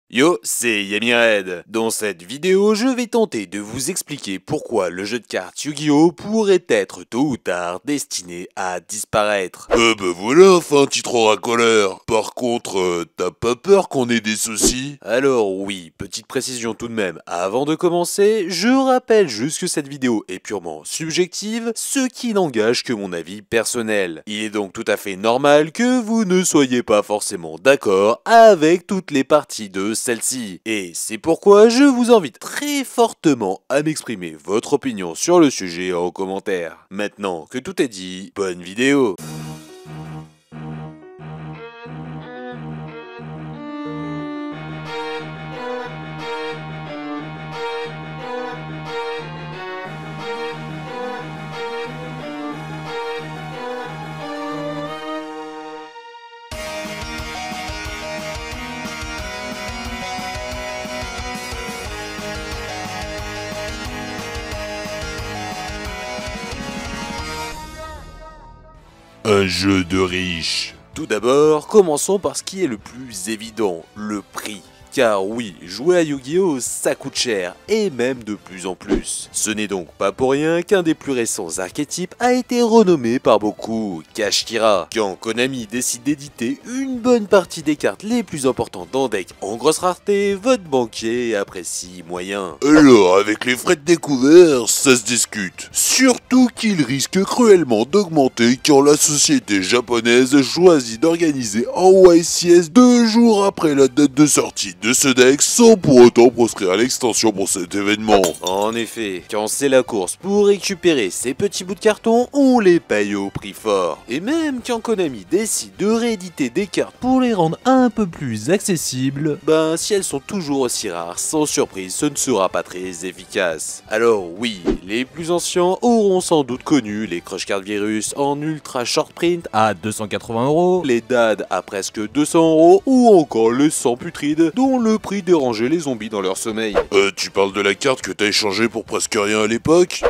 Yo, c'est Yamired. Dans cette vidéo, je vais tenter de vous expliquer pourquoi le jeu de cartes Yu-Gi-Oh pourrait être tôt ou tard destiné à disparaître. Voilà, enfin, titre racoleur. Par contre, t'as pas peur qu'on ait des soucis? Alors oui, petite précision tout de même, avant de commencer, je rappelle juste que cette vidéo est purement subjective, ce qui n'engage que mon avis personnel. Il est donc tout à fait normal que vous ne soyez pas forcément d'accord avec toutes les parties de celle-ci. Et c'est pourquoi je vous invite très fortement à m'exprimer votre opinion sur le sujet en commentaire. Maintenant que tout est dit, bonne vidéo! Un jeu de riche. Tout d'abord, commençons par ce qui est le plus évident, le prix. Car oui, jouer à Yu-Gi-Oh ça coûte cher, et même de plus en plus. Ce n'est donc pas pour rien qu'un des plus récents archétypes a été renommé par beaucoup Kashtira. Quand Konami décide d'éditer une bonne partie des cartes les plus importantes dans deck en grosse rareté, votre banquier apprécie moyen. Alors, avec les frais de découvert, ça se discute. Surtout qu'il risque cruellement d'augmenter quand la société japonaise choisit d'organiser en YCS 2 jours après la date de sortie de ce deck sans pour autant proscrire l'extension pour cet événement. En effet, quand c'est la course pour récupérer ces petits bouts de carton, on les paye au prix fort. Et même quand Konami décide de rééditer des cartes pour les rendre un peu plus accessibles, si elles sont toujours aussi rares, sans surprise, ce ne sera pas très efficace. Alors oui, les plus anciens auront sans doute connu les Crush Card Virus en ultra short print à 280€, les DAD à presque 200€ ou encore le sang putride dont le prix dérangeait les zombies dans leur sommeil. Tu parles de la carte que t'as échangée pour presque rien à l'époque?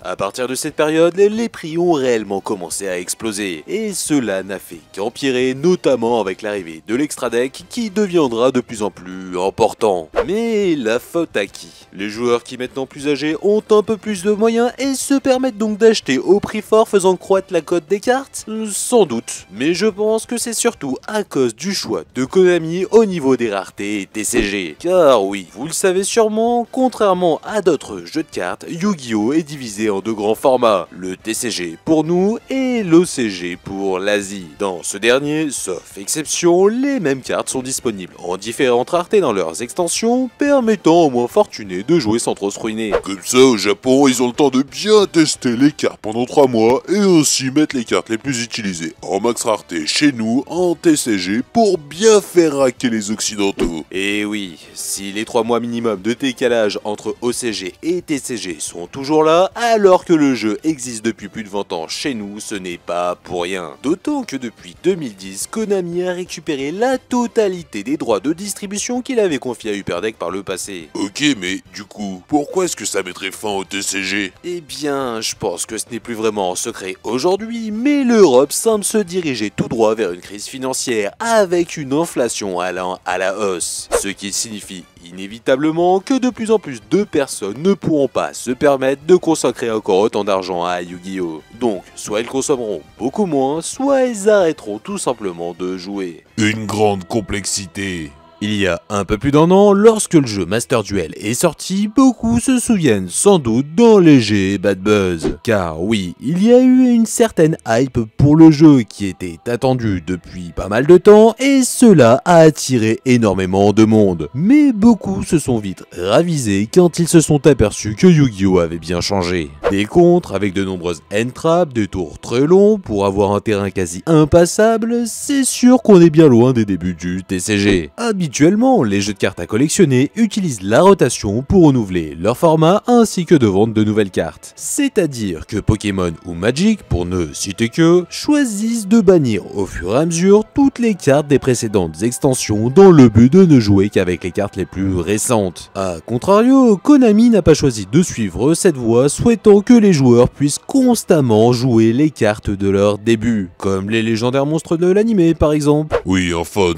À partir de cette période, les prix ont réellement commencé à exploser, et cela n'a fait qu'empirer, notamment avec l'arrivée de l'extra deck qui deviendra de plus en plus important. Mais la faute à qui? Les joueurs qui maintenant plus âgés ont un peu plus de moyens et se permettent donc d'acheter au prix fort faisant croître la cote des cartes? Sans doute, mais je pense que c'est surtout à cause du choix de Konami au niveau des raretés et TCG. Car oui, vous le savez sûrement, contrairement à d'autres jeux de cartes, Yu-Gi-Oh est divisé en deux grands formats, le TCG pour nous et l'OCG pour l'Asie. Dans ce dernier, sauf exception, les mêmes cartes sont disponibles en différentes raretés dans leurs extensions, permettant aux moins fortunés de jouer sans trop se ruiner. Comme ça, au Japon, ils ont le temps de bien tester les cartes pendant 3 mois et aussi mettre les cartes les plus utilisées en max rareté chez nous en TCG pour bien faire raquer les occidentaux. Et oui, si les 3 mois minimum de décalage entre OCG et TCG sont toujours là, alors que le jeu existe depuis plus de 20 ans chez nous, ce n'est pas pour rien. D'autant que depuis 2010, Konami a récupéré la totalité des droits de distribution qu'il avait confiés à Hyperdeck par le passé. Ok, mais du coup, pourquoi est-ce que ça mettrait fin au TCG? Eh bien, je pense que ce n'est plus vraiment un secret aujourd'hui, mais l'Europe semble se diriger tout droit vers une crise financière avec une inflation allant à la hausse. Ce qui signifie inévitablement que de plus en plus de personnes ne pourront pas se permettre de consacrer encore autant d'argent à Yu-Gi-Oh! Donc, soit elles consommeront beaucoup moins, soit elles arrêteront tout simplement de jouer. Une grande complexité. Il y a un peu plus d'un an, lorsque le jeu Master Duel est sorti, beaucoup se souviennent sans doute d'un léger bad buzz. Car oui, il y a eu une certaine hype pour le jeu qui était attendu depuis pas mal de temps et cela a attiré énormément de monde. Mais beaucoup se sont vite ravisés quand ils se sont aperçus que Yu-Gi-Oh avait bien changé. Des contres avec de nombreuses end-traps, des tours très longs pour avoir un terrain quasi impassable, c'est sûr qu'on est bien loin des débuts du TCG. Habituellement, les jeux de cartes à collectionner utilisent la rotation pour renouveler leur format ainsi que de vendre de nouvelles cartes. C'est-à-dire que Pokémon ou Magic, pour ne citer que, choisissent de bannir au fur et à mesure toutes les cartes des précédentes extensions dans le but de ne jouer qu'avec les cartes les plus récentes. A contrario, Konami n'a pas choisi de suivre cette voie, souhaitant que les joueurs puissent constamment jouer les cartes de leur début, comme les légendaires monstres de l'anime par exemple. Oui, enfin,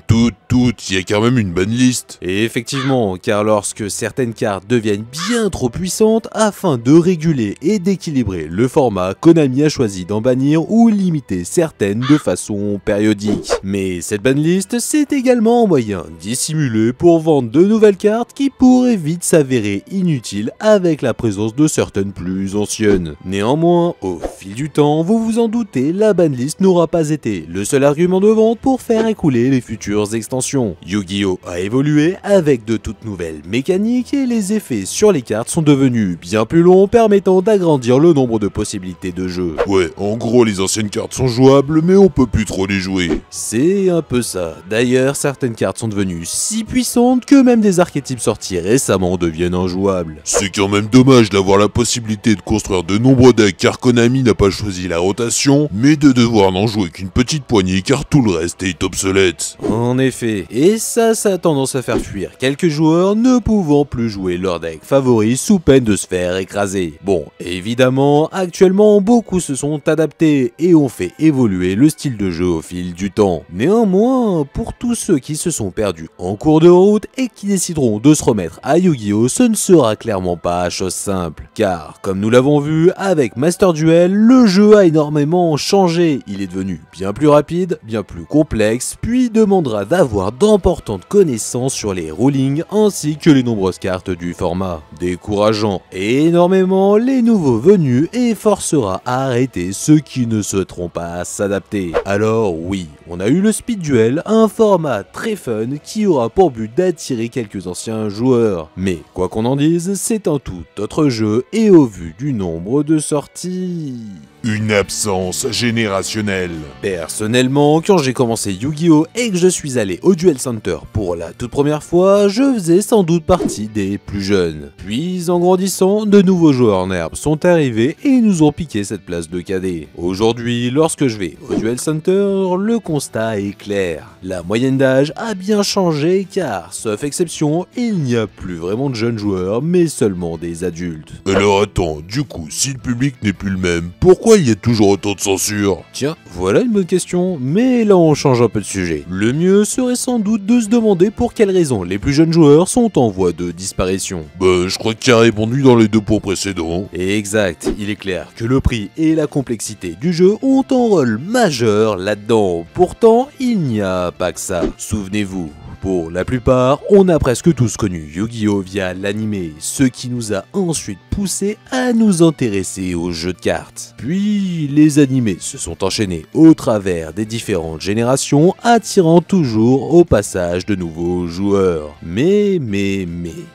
il y a quand même une banlist. Et effectivement, car lorsque certaines cartes deviennent bien trop puissantes, afin de réguler et d'équilibrer le format, Konami a choisi d'en bannir ou limiter certaines de façon périodique. Mais cette banlist, c'est également un moyen dissimulé pour vendre de nouvelles cartes qui pourraient vite s'avérer inutiles avec la présence de certaines plus anciennes. Néanmoins, au fil du temps, vous vous en doutez, la banlist n'aura pas été le seul argument de vente pour faire écouler les futures extensions. Yu-Gi-Oh a évolué avec de toutes nouvelles mécaniques et les effets sur les cartes sont devenus bien plus longs, permettant d'agrandir le nombre de possibilités de jeu. Ouais, en gros les anciennes cartes sont jouables mais on peut plus trop les jouer. C'est un peu ça. D'ailleurs, certaines cartes sont devenues si puissantes que même des archétypes sortis récemment deviennent injouables. C'est quand même dommage d'avoir la possibilité de construire de nombreux decks car Konami n'a pas choisi la rotation, mais de devoir n'en jouer qu'une petite poignée car tout le reste est obsolète. En effet, et ça a tendance à faire fuir quelques joueurs ne pouvant plus jouer leur deck favori sous peine de se faire écraser. Bon, évidemment, actuellement beaucoup se sont adaptés et ont fait évoluer le style de jeu au fil du temps. Néanmoins, pour tous ceux qui se sont perdus en cours de route et qui décideront de se remettre à Yu-Gi-Oh, ce ne sera clairement pas chose simple. Car, comme nous l'avons vu avec Master Duel, le jeu a énormément changé. Il est devenu bien plus rapide, bien plus complexe, puis demandera d'avoir d'importantes connaissances sur les rulings ainsi que les nombreuses cartes du format, décourageant énormément les nouveaux venus et forcera à arrêter ceux qui ne souhaiteront pas s'adapter. Alors oui, on a eu le Speed Duel, un format très fun qui aura pour but d'attirer quelques anciens joueurs. Mais quoi qu'on en dise, c'est un tout autre jeu et au vu du nombre de sorties... Une absence générationnelle. Personnellement, quand j'ai commencé Yu-Gi-Oh et que je suis allé au Duel Center pour la toute première fois, je faisais sans doute partie des plus jeunes. Puis en grandissant, de nouveaux joueurs en herbe sont arrivés et nous ont piqué cette place de cadet. Aujourd'hui, lorsque je vais au Duel Center, le constat est clair. La moyenne d'âge a bien changé car, sauf exception, il n'y a plus vraiment de jeunes joueurs mais seulement des adultes. Alors attends, du coup, si le public n'est plus le même, pourquoi il y a toujours autant de censure? Tiens, voilà une bonne question, mais là on change un peu de sujet. Le mieux serait sans doute de se demander pour quelles raisons les plus jeunes joueurs sont en voie de disparition. Bah, je crois qu'il a répondu dans les 2 points précédents. Exact, il est clair que le prix et la complexité du jeu ont un rôle majeur là-dedans. Pourtant, il n'y a pas que ça. Souvenez-vous. Pour la plupart, on a presque tous connu Yu-Gi-Oh via l'anime, ce qui nous a ensuite poussé à nous intéresser aux jeux de cartes. Puis, les animés se sont enchaînés au travers des différentes générations, attirant toujours au passage de nouveaux joueurs. Mais,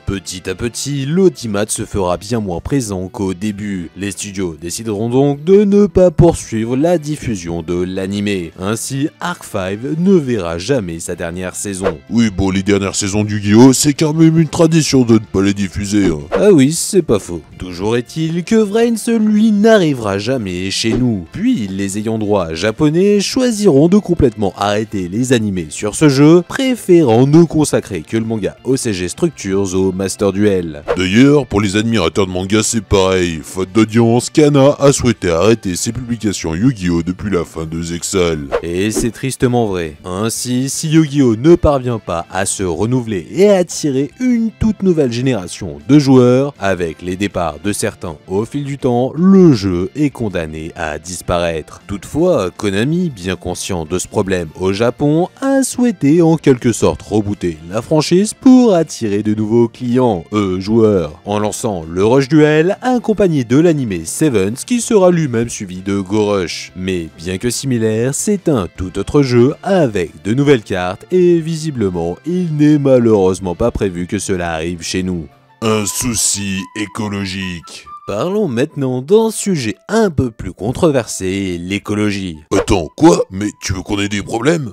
petit à petit, l'audimat se fera bien moins présent qu'au début. Les studios décideront donc de ne pas poursuivre la diffusion de l'anime. Ainsi, Arc 5 ne verra jamais sa dernière saison. Oui, bon, les dernières saisons du Yu-Gi-Oh, c'est quand même une tradition de ne pas les diffuser. Hein. Ah oui, c'est pas faux. Toujours est-il que Vrains, lui, n'arrivera jamais chez nous. Puis, les ayants droit japonais choisiront de complètement arrêter les animés sur ce jeu, préférant ne consacrer que le manga OCG Structures au Master Duel. D'ailleurs, pour les admirateurs de manga, c'est pareil. Faute d'audience, Kana a souhaité arrêter ses publications Yu-Gi-Oh depuis la fin de Zexal. Et c'est tristement vrai. Ainsi, si Yu-Gi-Oh ne parvient pas à se renouveler et à attirer une toute nouvelle génération de joueurs, avec les départs de certains au fil du temps, le jeu est condamné à disparaître. Toutefois, Konami, bien conscient de ce problème au Japon, a souhaité en quelque sorte rebooter la franchise pour attirer de nouveaux clients, joueurs, en lançant le Rush Duel accompagné de l'anime Sevens qui sera lui-même suivi de Go Rush. Mais bien que similaire, c'est un tout autre jeu avec de nouvelles cartes et visiblement il n'est malheureusement pas prévu que cela arrive chez nous. Un souci écologique. Parlons maintenant d'un sujet un peu plus controversé, l'écologie. Attends, quoi? Mais tu veux qu'on ait des problèmes?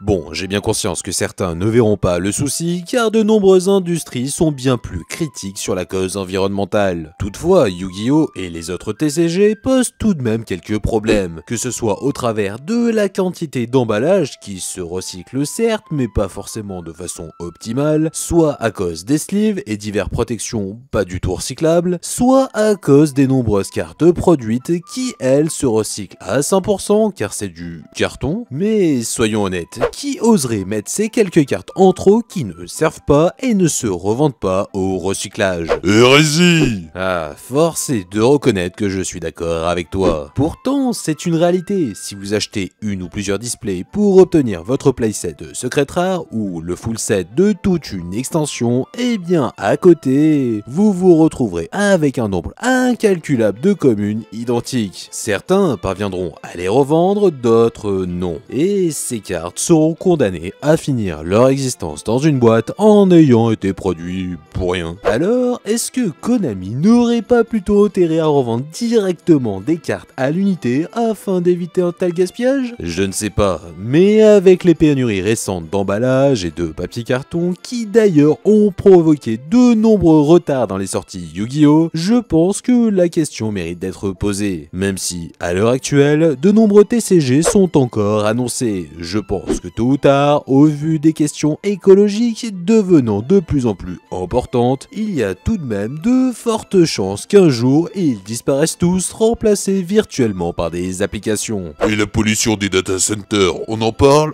Bon, j'ai bien conscience que certains ne verront pas le souci, car de nombreuses industries sont bien plus critiques sur la cause environnementale. Toutefois, Yu-Gi-Oh! Et les autres TCG posent tout de même quelques problèmes, que ce soit au travers de la quantité d'emballage qui se recycle certes, mais pas forcément de façon optimale, soit à cause des sleeves et diverses protections pas du tout recyclables, soit soit à cause des nombreuses cartes produites qui, elles, se recyclent à 100% car c'est du carton. Mais soyons honnêtes, qui oserait mettre ces quelques cartes en trop qui ne servent pas et ne se revendent pas au recyclage? Hérésie! Ah, force est de reconnaître que je suis d'accord avec toi. Pourtant, c'est une réalité. Si vous achetez une ou plusieurs displays pour obtenir votre playset de secret rare ou le full set de toute une extension, eh bien à côté, vous vous retrouverez avec un nombre incalculable de communes identiques. Certains parviendront à les revendre, d'autres non. Et ces cartes seront condamnées à finir leur existence dans une boîte en ayant été produits pour rien. Alors, est-ce que Konami n'aurait pas plutôt intérêt à revendre directement des cartes à l'unité afin d'éviter un tel gaspillage? Je ne sais pas, mais avec les pénuries récentes d'emballage et de papier carton qui d'ailleurs ont provoqué de nombreux retards dans les sorties Yu-Gi-Oh!, je pense que la question mérite d'être posée. Même si, à l'heure actuelle, de nombreux TCG sont encore annoncés. Je pense que tôt ou tard, au vu des questions écologiques devenant de plus en plus importantes, il y a tout de même de fortes chances qu'un jour ils disparaissent tous, remplacés virtuellement par des applications. Et la pollution des data centers, on en parle?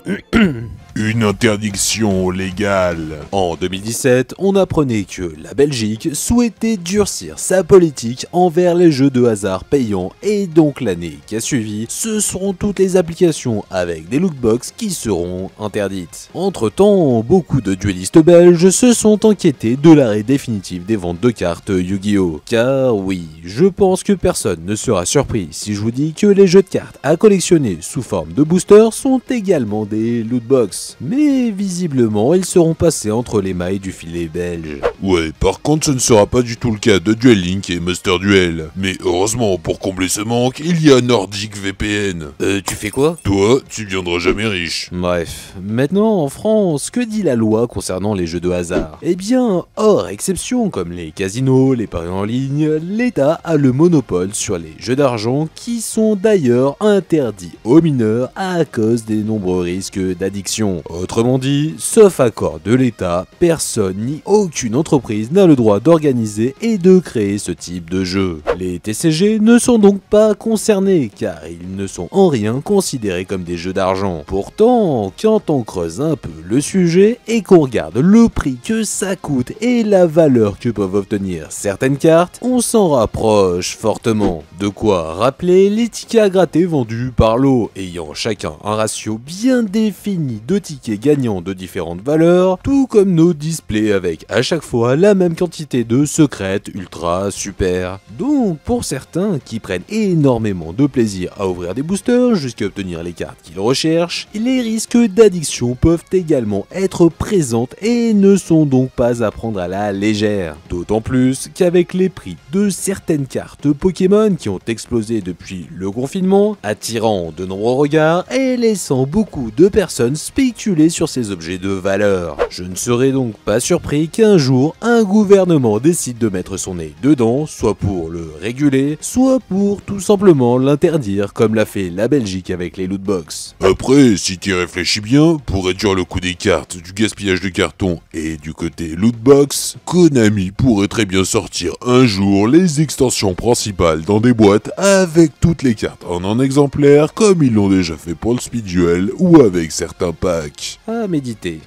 Une interdiction légale. En 2017, on apprenait que la Belgique souhaitait durcir sa politique envers les jeux de hasard payants et donc l'année qui a suivi, ce seront toutes les applications avec des lootbox qui seront interdites. Entre temps, beaucoup de duellistes belges se sont inquiétés de l'arrêt définitif des ventes de cartes Yu-Gi-Oh! Car oui, je pense que personne ne sera surpris si je vous dis que les jeux de cartes à collectionner sous forme de boosters sont également des lootbox. Mais visiblement, ils seront passés entre les mailles du filet belge. Ouais, par contre, ce ne sera pas du tout le cas de Duel Link et Master Duel. Mais heureusement, pour combler ce manque, il y a Nordic VPN. Tu fais quoi? Toi, tu viendras jamais riche. Bref, maintenant en France, que dit la loi concernant les jeux de hasard? Eh bien, hors exception comme les casinos, les paris en ligne, l'État a le monopole sur les jeux d'argent qui sont d'ailleurs interdits aux mineurs à cause des nombreux risques d'addiction. Autrement dit, sauf accord de l'État, personne ni aucune entreprise n'a le droit d'organiser et de créer ce type de jeu. Les TCG ne sont donc pas concernés car ils ne sont en rien considérés comme des jeux d'argent. Pourtant, quand on creuse un peu le sujet et qu'on regarde le prix que ça coûte et la valeur que peuvent obtenir certaines cartes, on s'en rapproche fortement. De quoi rappeler les tickets à gratter vendus par lot, ayant chacun un ratio bien défini de tickets gagnants de différentes valeurs, tout comme nos displays avec à chaque fois la même quantité de secrètes, ultra, super. Donc pour certains qui prennent énormément de plaisir à ouvrir des boosters jusqu'à obtenir les cartes qu'ils recherchent, les risques d'addiction peuvent également être présents et ne sont donc pas à prendre à la légère. D'autant plus qu'avec les prix de certaines cartes Pokémon qui ont explosé depuis le confinement, attirant de nombreux regards et laissant beaucoup de personnes spéculer sur ces objets de valeur. Je ne serais donc pas surpris qu'un jour un gouvernement décide de mettre son nez dedans, soit pour le réguler, soit pour tout simplement l'interdire comme l'a fait la Belgique avec les lootbox. Après, si tu y réfléchis bien, pour réduire le coût des cartes, du gaspillage de carton et du côté lootbox, Konami pourrait très bien sortir un jour les extensions principales dans des boîtes avec toutes les cartes en un exemplaire comme ils l'ont déjà fait pour le Speed Duel ou avec certains packs. À méditer.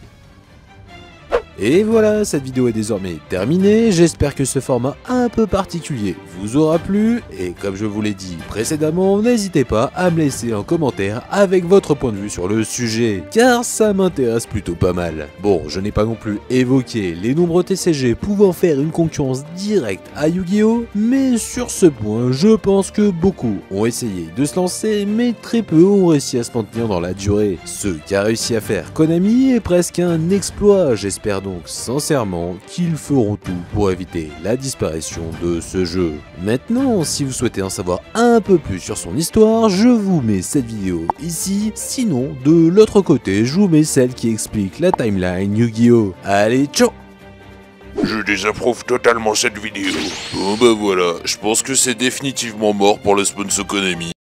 Et voilà, cette vidéo est désormais terminée, j'espère que ce format un peu particulier vous aura plu, et comme je vous l'ai dit précédemment, n'hésitez pas à me laisser un commentaire avec votre point de vue sur le sujet, car ça m'intéresse plutôt pas mal. Bon, je n'ai pas non plus évoqué les nombreux TCG pouvant faire une concurrence directe à Yu-Gi-Oh!, mais sur ce point, je pense que beaucoup ont essayé de se lancer, mais très peu ont réussi à se maintenir dans la durée. Ce qu'a réussi à faire Konami est presque un exploit, j'espère donc sincèrement qu'ils feront tout pour éviter la disparition de ce jeu. Maintenant, si vous souhaitez en savoir un peu plus sur son histoire, je vous mets cette vidéo ici, sinon de l'autre côté, je vous mets celle qui explique la timeline Yu-Gi-Oh! Allez, ciao! Je désapprouve totalement cette vidéo. Bon bah voilà, je pense que c'est définitivement mort pour le sponsor Konami.